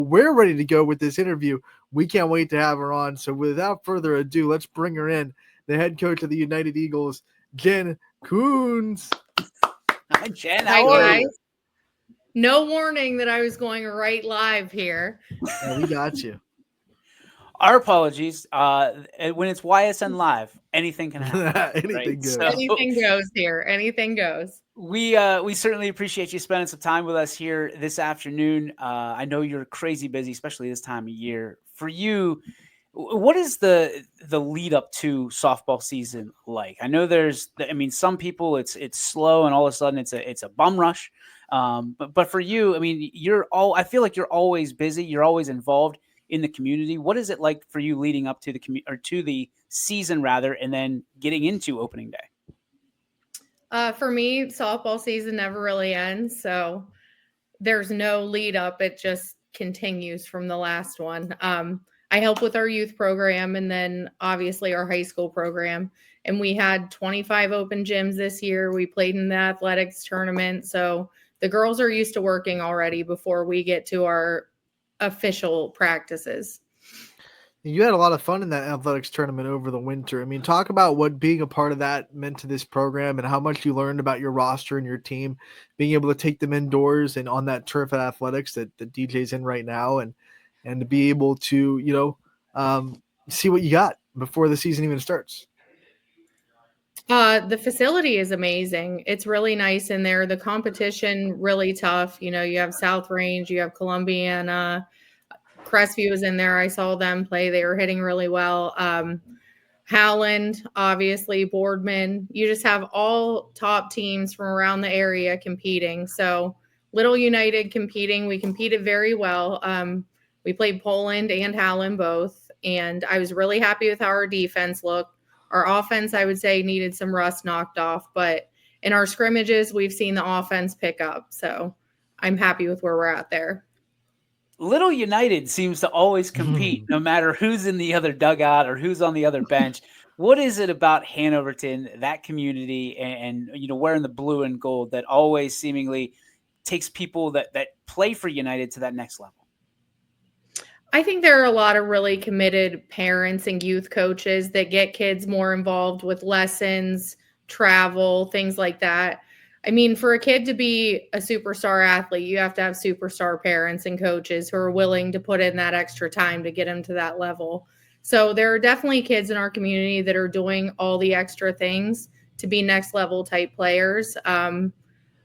We're ready to go with this interview. We can't wait to have her on. So without further ado, let's bring her in, the head coach of the United Eagles, Jen Koons. Hi, Jen. Hi, How are guys. you? No warning that I was going right live here. Yeah, we got you. Our apologies. When it's YSN Live, anything can happen. Anything right? goes. Anything goes here. Anything goes. We certainly appreciate you spending some time with us here this afternoon. I know you're crazy busy, especially this time of year. For you, what is the lead up to softball season like? I know some people it's slow and all of a sudden it's a bum rush. But for you, I mean, I feel like you're always busy. You're always involved in the community. What is it like for you leading up to to the season rather, and then getting into opening day? For me, softball season never really ends. So there's no lead up. It just continues from the last one. I help with our youth program and then obviously our high school program. And we had 25 open gyms this year. We played in the athletics tournament. So the girls are used to working already before we get to our official practices. You had a lot of fun in that athletics tournament over the winter. I mean, talk about what being a part of that meant to this program and how much you learned about your roster and your team, being able to take them indoors and on that turf at athletics that the DJ's in right now, and to be able to, see what you got before the season even starts. The facility is amazing. It's really nice in there. The competition really tough. You know, you have South Range, you have Columbiana, Crestview was in there. I saw them play. They were hitting really well. Howland, obviously, Boardman. You just have all top teams from around the area competing. So Little United competing. We competed very well. We played Poland and Howland both. And I was really happy with how our defense looked. Our offense, I would say, needed some rust knocked off. But in our scrimmages, we've seen the offense pick up. So I'm happy with where we're at there. Little United seems to always compete, no matter who's in the other dugout or who's on the other bench. What is it about Hanoverton, that community, and wearing the blue and gold that always seemingly takes people that play for United to that next level? I think there are a lot of really committed parents and youth coaches that get kids more involved with lessons, travel, things like that. I mean, for a kid to be a superstar athlete, you have to have superstar parents and coaches who are willing to put in that extra time to get them to that level. So there are definitely kids in our community that are doing all the extra things to be next level type players.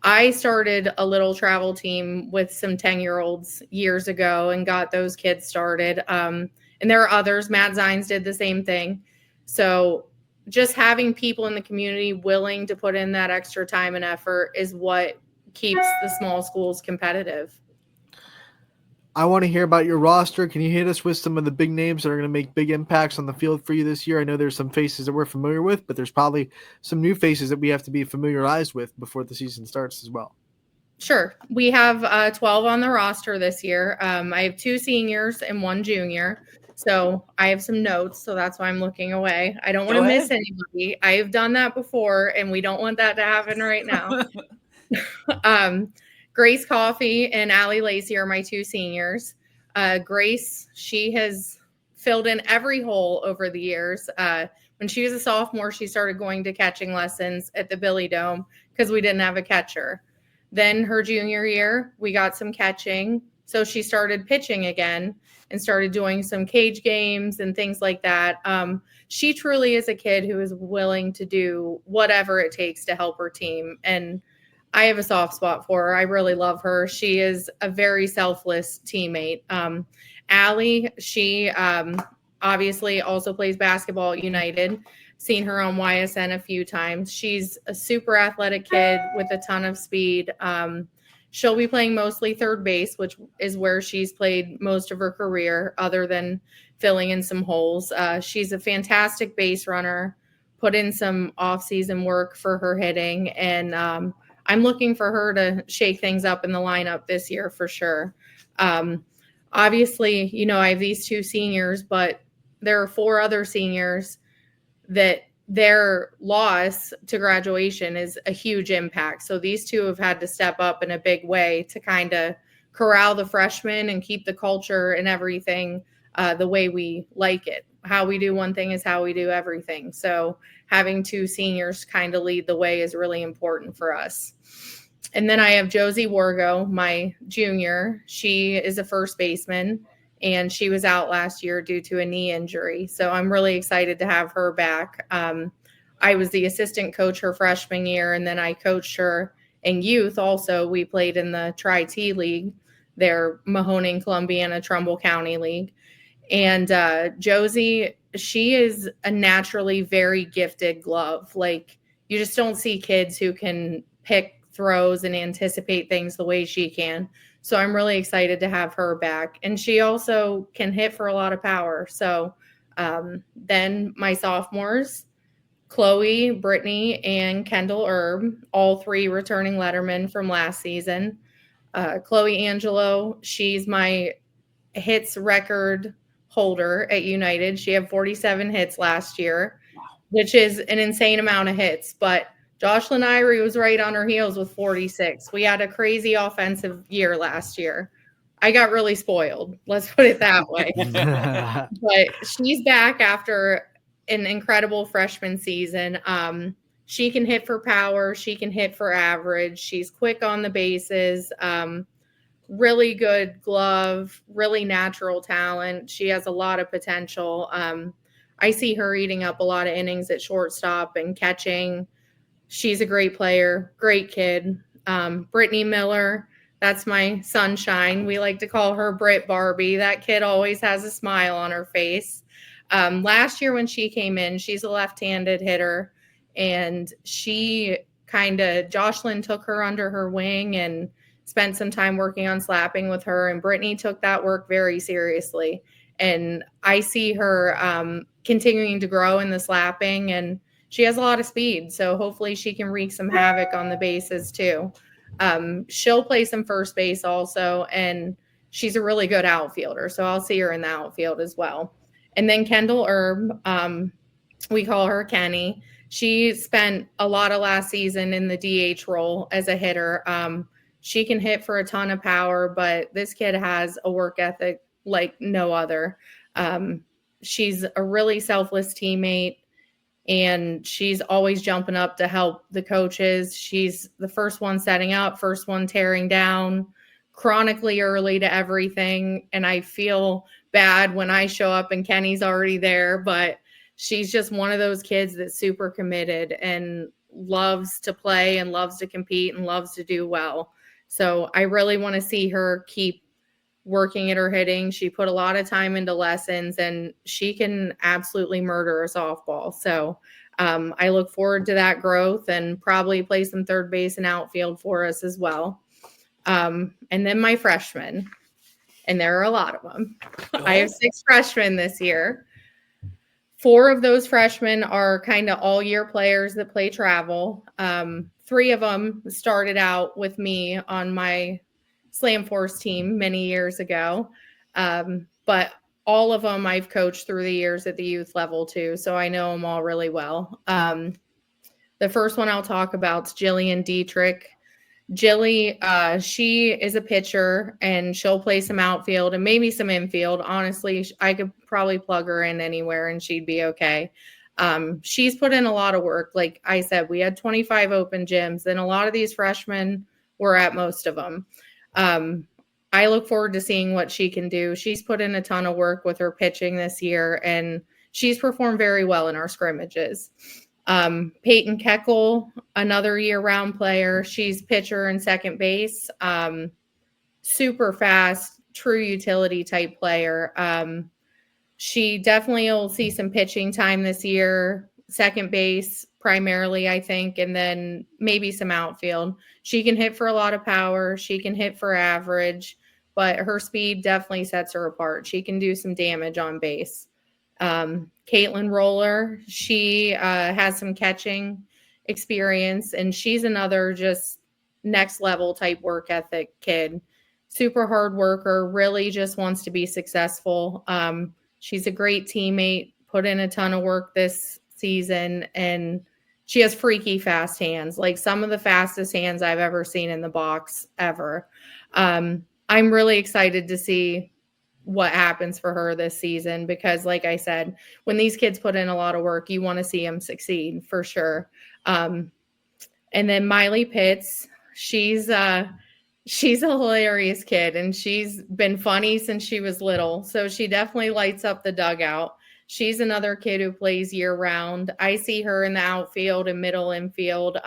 I started a little travel team with some 10-year-olds years ago and got those kids started. And there are others. Matt Zines did the same thing. So just having people in the community willing to put in that extra time and effort is what keeps the small schools competitive. I want to hear about your roster. Can you hit us with some of the big names that are going to make big impacts on the field for you this year? I know there's some faces that we're familiar with, but there's probably some new faces that we have to be familiarized with before the season starts as well. Sure. We have 12 on the roster this year. I have 2 seniors and 1 junior. So I have some notes, so that's why I'm looking away. I don't want to miss anybody. I have done that before, and we don't want that to happen right now. Grace Coffey and Allie Lacey are my 2 seniors. Grace, she has filled in every hole over the years. When she was a sophomore, she started going to catching lessons at the Billy Dome because we didn't have a catcher. Then her junior year, we got some catching. So she started pitching again and started doing some cage games and things like that. She truly is a kid who is willing to do whatever it takes to help her team. And I have a soft spot for her. I really love her. She is a very selfless teammate. Allie, she obviously also plays basketball at United. Seen her on YSN a few times. She's a super athletic kid with a ton of speed. She'll be playing mostly third base, which is where she's played most of her career, other than filling in some holes. She's a fantastic base runner, put in some off-season work for her hitting, and I'm looking for her to shake things up in the lineup this year for sure. Obviously, I have these 2 seniors, but there are 4 other seniors that their loss to graduation is a huge impact. So these 2 have had to step up in a big way to kind of corral the freshmen and keep the culture and everything the way we like it. How we do one thing is how we do everything. So having 2 seniors kind of lead the way is really important for us. And then I have Josie Wargo, my junior. She is a first baseman, and she was out last year due to a knee injury. So I'm really excited to have her back. I was the assistant coach her freshman year, and then I coached her in youth also. We played in the Tri-T League, their Mahoning, Columbiana, Trumbull County League. And Josie, she is a naturally very gifted glove. Like, you just don't see kids who can pick throws and anticipate things the way she can. So I'm really excited to have her back. And she also can hit for a lot of power. So then my sophomores, Chloe, Brittany, and Kendall Erb, all 3 returning lettermen from last season. Chloe Angelo, she's my hits record holder at United. She had 47 hits last year, which is an insane amount of hits. But Jocelyn Irie was right on her heels with 46. We had a crazy offensive year last year. I got really spoiled. Let's put it that way. But she's back after an incredible freshman season. She can hit for power. She can hit for average. She's quick on the bases. Really good glove, really natural talent. She has a lot of potential. I see her eating up a lot of innings at shortstop and catching. She's a great player, great kid. Brittany Miller, that's my sunshine. We like to call her Brit Barbie. That kid always has a smile on her face. Last year when she came in, she's a left-handed hitter, and Jocelyn took her under her wing and spent some time working on slapping with her, and Brittany took that work very seriously. And I see her continuing to grow in the slapping, and she has a lot of speed. So hopefully she can wreak some havoc on the bases too. She'll play some first base also, and she's a really good outfielder. So I'll see her in the outfield as well. And then Kendall Erb, we call her Kenny. She spent a lot of last season in the DH role as a hitter. She can hit for a ton of power, but this kid has a work ethic like no other. She's a really selfless teammate, and she's always jumping up to help the coaches. She's the first one setting up, first one tearing down, chronically early to everything. And I feel bad when I show up and Kenny's already there, but she's just one of those kids that's super committed and loves to play and loves to compete and loves to do well. So I really want to see her keep working at her hitting. She put a lot of time into lessons, and she can absolutely murder a softball. So I look forward to that growth and probably play some third base and outfield for us as well. And then my freshmen, and there are a lot of them. I have 6 freshmen this year. 4 of those freshmen are kind of all-year players that play travel. 3 of them started out with me on my Slam Force team many years ago. But all of them I've coached through the years at the youth level too, so I know them all really well. The first one I'll talk about is Jillian Dietrich. Jilly, she is a pitcher, and she'll play some outfield and maybe some infield. Honestly, I could probably plug her in anywhere and she'd be okay. She's put in a lot of work. Like I said, we had 25 open gyms, and a lot of these freshmen were at most of them. I look forward to seeing what she can do. She's put in a ton of work with her pitching this year, and she's performed very well in our scrimmages. Peyton Keckel, another year-round player. She's pitcher and second base. Super fast, true utility type player. She definitely will see some pitching time this year. Second base primarily, I think, and then maybe some outfield. She can hit for a lot of power. She can hit for average, but her speed definitely sets her apart. She can do some damage on base. Caitlin Roller, she has some catching experience, and she's another just next level type work ethic kid. Super hard worker, really just wants to be successful. She's a great teammate, put in a ton of work this season, and she has freaky fast hands, like some of the fastest hands I've ever seen in the box ever. I'm really excited to see what happens for her this season because, like I said, when these kids put in a lot of work, you want to see them succeed for sure. And then Miley Pitts, she's a hilarious kid, and she's been funny since she was little. So she definitely lights up the dugout. She's another kid who plays year round. I see her in the outfield and middle infield.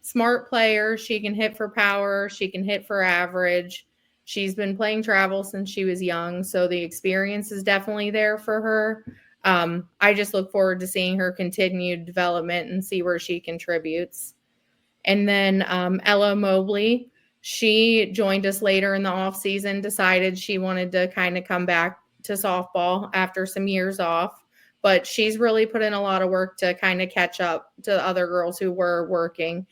Smart player. She can hit for power. She can hit for average. She's been playing travel since she was young, so the experience is definitely there for her. I just look forward to seeing her continued development and see where she contributes. And then Ella Mobley, she joined us later in the off season, decided she wanted to kind of come back to softball after some years off. But she's really put in a lot of work to kind of catch up to other girls who were working.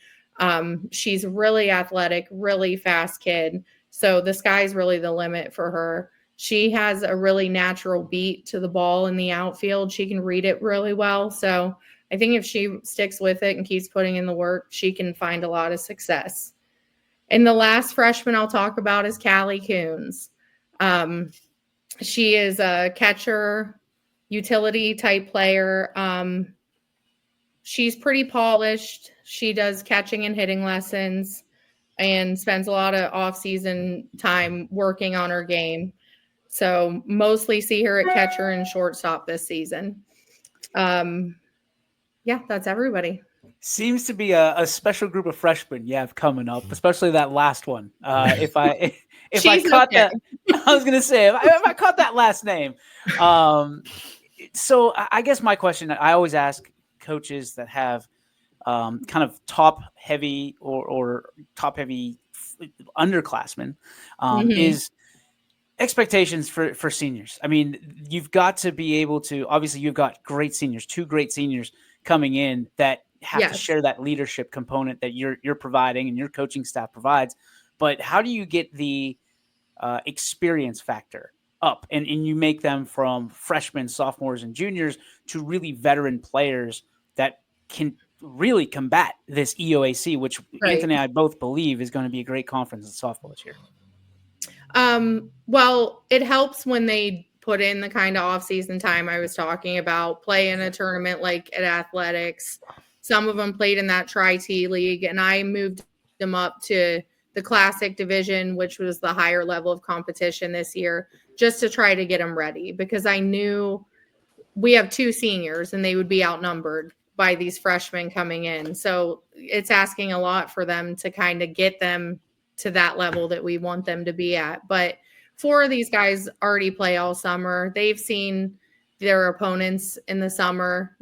She's really athletic, really fast kid. So the sky's really the limit for her. She has a really natural beat to the ball in the outfield. She can read it really well. So I think if she sticks with it and keeps putting in the work, she can find a lot of success. And the last freshman I'll talk about is Callie Koons. She is a catcher, utility type player. She's pretty polished. She does catching and hitting lessons and spends a lot of off-season time working on her game. So mostly see her at catcher and shortstop this season. Yeah, that's everybody. Seems to be a special group of freshmen you have coming up, especially that last one. If I caught that, I was gonna say if I caught that last name. So I guess my question I always ask coaches that have kind of top heavy or top heavy underclassmen is expectations for seniors. I mean, you've got to be able to, obviously you've got great seniors, 2 great seniors coming in that have to share that leadership component that you're providing and your coaching staff provides. But how do you get the experience factor up and you make them from freshmen, sophomores, and juniors to really veteran players that can really combat this EOAC, which Anthony and I both believe is going to be a great conference in softball this year? Well, it helps when they put in the kind of off-season time I was talking about, play in a tournament like at athletics. Some of them played in that Tri-T league, and I moved them up to the classic division, which was the higher level of competition this year, just to try to get them ready because I knew we have 2 seniors and they would be outnumbered by these freshmen coming in. So it's asking a lot for them to kind of get them to that level that we want them to be at. But 4 of these guys already play all summer. They've seen their opponents in the summer,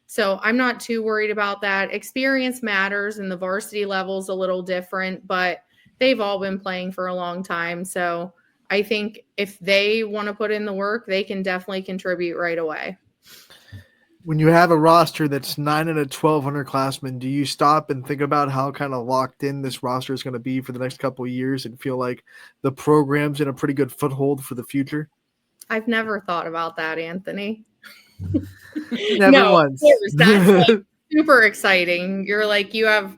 so I'm not too worried about that. Experience matters, and the varsity level is a little different, but they've all been playing for a long time. So I think if they want to put in the work, they can definitely contribute right away. When you have a roster that's 9 out of 12 underclassmen, do you stop and think about how kind of locked in this roster is going to be for the next couple of years and feel like the program's in a pretty good foothold for the future? I've never thought about that, Anthony. Never once. That's super exciting. You're like, you have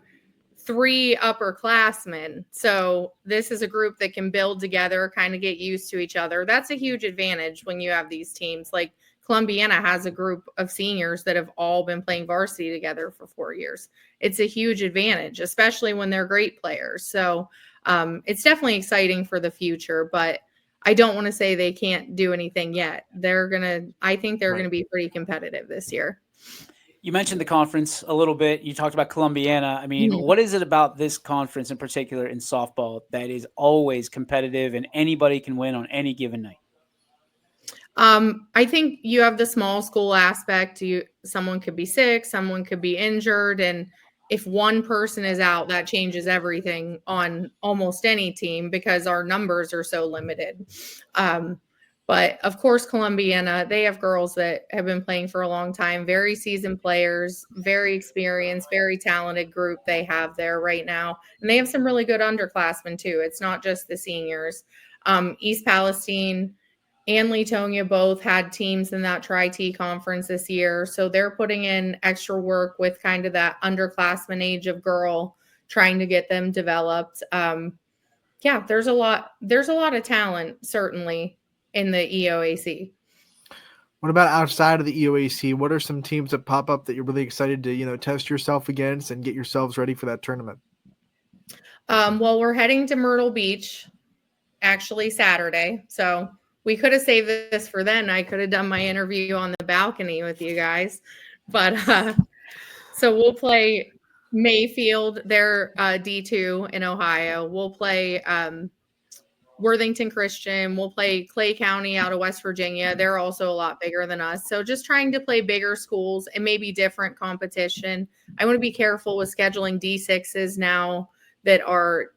3 upperclassmen. So this is a group that can build together, kind of get used to each other. That's a huge advantage when you have these teams. Like Columbiana has a group of seniors that have all been playing varsity together for 4 years. It's a huge advantage, especially when they're great players. So it's definitely exciting for the future, but I don't want to say they can't do anything yet. I think they're going to be pretty competitive this year. You mentioned the conference a little bit. You talked about Columbiana. I mean, what is it about this conference in particular in softball that is always competitive and anybody can win on any given night? I think you have the small school aspect. Someone could be sick, someone could be injured, and if one person is out, that changes everything on almost any team because our numbers are so limited. But of course, Columbiana, they have girls that have been playing for a long time, very seasoned players, very experienced, very talented group they have there right now. And they have some really good underclassmen too. It's not just the seniors. East Palestine and Leetonia both had teams in that Tri-T conference this year. So they're putting in extra work with kind of that underclassmen age of girl, trying to get them developed. Yeah, there's a lot of talent certainly in the EOAC. What about outside of the EOAC? What are some teams that pop up that you're really excited to, test yourself against and get yourselves ready for that tournament? Well, we're heading to Myrtle Beach actually Saturday. So we could have saved this for then. I could have done my interview on the balcony with you guys. But so we'll play Mayfield, they're D2 in Ohio. We'll play Worthington Christian. We'll play Clay County out of West Virginia. They're also a lot bigger than us. So just trying to play bigger schools and maybe different competition. I want to be careful with scheduling D6s now that our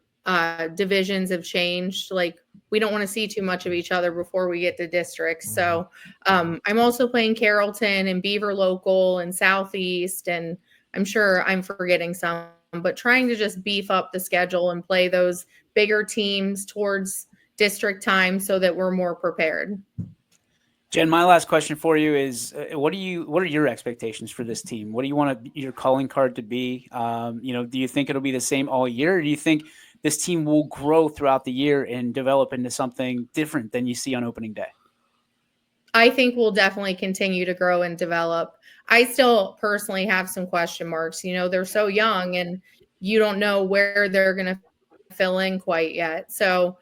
divisions have changed. Like we don't want to see too much of each other before we get to districts. So I'm also playing Carrollton and Beaver Local and Southeast, and I'm sure I'm forgetting some, but trying to just beef up the schedule and play those bigger teams towards district time so that we're more prepared. Jen, my last question for you is: what are your expectations for this team? What do you want your calling card to be? Do you think it'll be the same all year, or do you think this team will grow throughout the year and develop into something different than you see on opening day? I think we'll definitely continue to grow and develop. I still personally have some question marks. They're so young and you don't know where they're going to fill in quite yet. So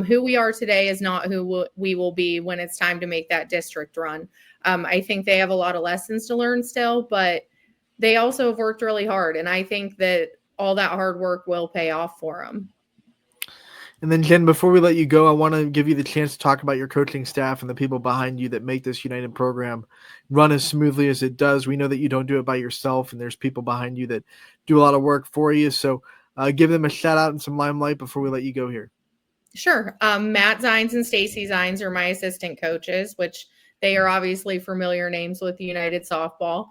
who we are today is not who we will be when it's time to make that district run. I think they have a lot of lessons to learn still, but they also have worked really hard. And I think that all that hard work will pay off for them. And then, Jen, before we let you go, I want to give you the chance to talk about your coaching staff and the people behind you that make this United program run as smoothly as it does. We know that you don't do it by yourself, and there's people behind you that do a lot of work for you. So give them a shout out and some limelight before we let you go here. Sure. Matt Zines and Stacy Zines are my assistant coaches, which they are obviously familiar names with United Softball.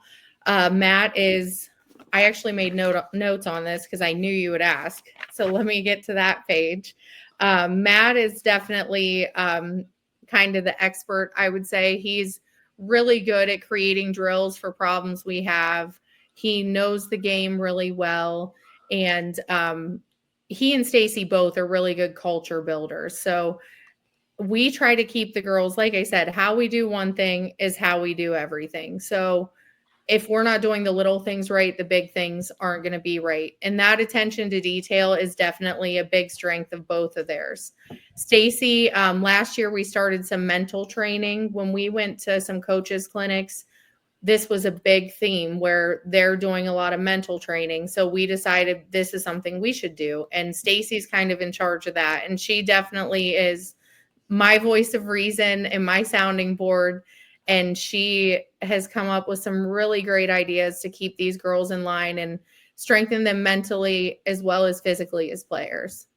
Matt is, I actually made notes on this because I knew you would ask. So let me get to that page. Matt is definitely kind of the expert, I would say. He's really good at creating drills for problems we have. He knows the game really well. And he and Stacy both are really good culture builders. So we try to keep the girls, like I said, how we do one thing is how we do everything. So if we're not doing the little things right, the big things aren't going to be right. And that attention to detail is definitely a big strength of both of theirs. Stacy, last year we started some mental training. When we went to some coaches clinics, this was a big theme where they're doing a lot of mental training. So we decided this is something we should do. And Stacy's kind of in charge of that. And she definitely is my voice of reason and my sounding board. And she has come up with some really great ideas to keep these girls in line and strengthen them mentally as well as physically as players.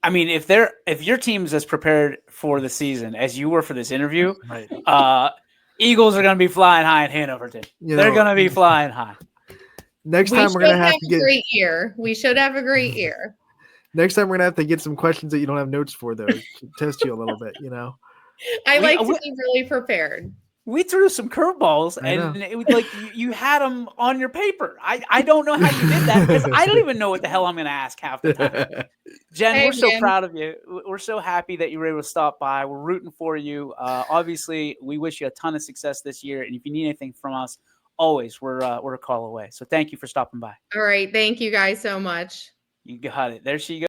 I mean, if your team's as prepared for the season as you were for this interview, Right. Eagles are going to be flying high in Hanoverton. They're going to be flying high. Next time we're going to have to get a great year. We should have a great year. Next time we're going to have to get some questions that you don't have notes for, though, to test you a little bit, I like to be really prepared. We threw some curveballs, and it was like you had them on your paper. I don't know how you did that because I don't even know what the hell I'm going to ask half the time. Jen, we're so proud of you. We're so happy that you were able to stop by. We're rooting for you. Obviously, we wish you a ton of success this year. And if you need anything from us, always we're a call away. So thank you for stopping by. All right. Thank you guys so much. You got it. There she goes.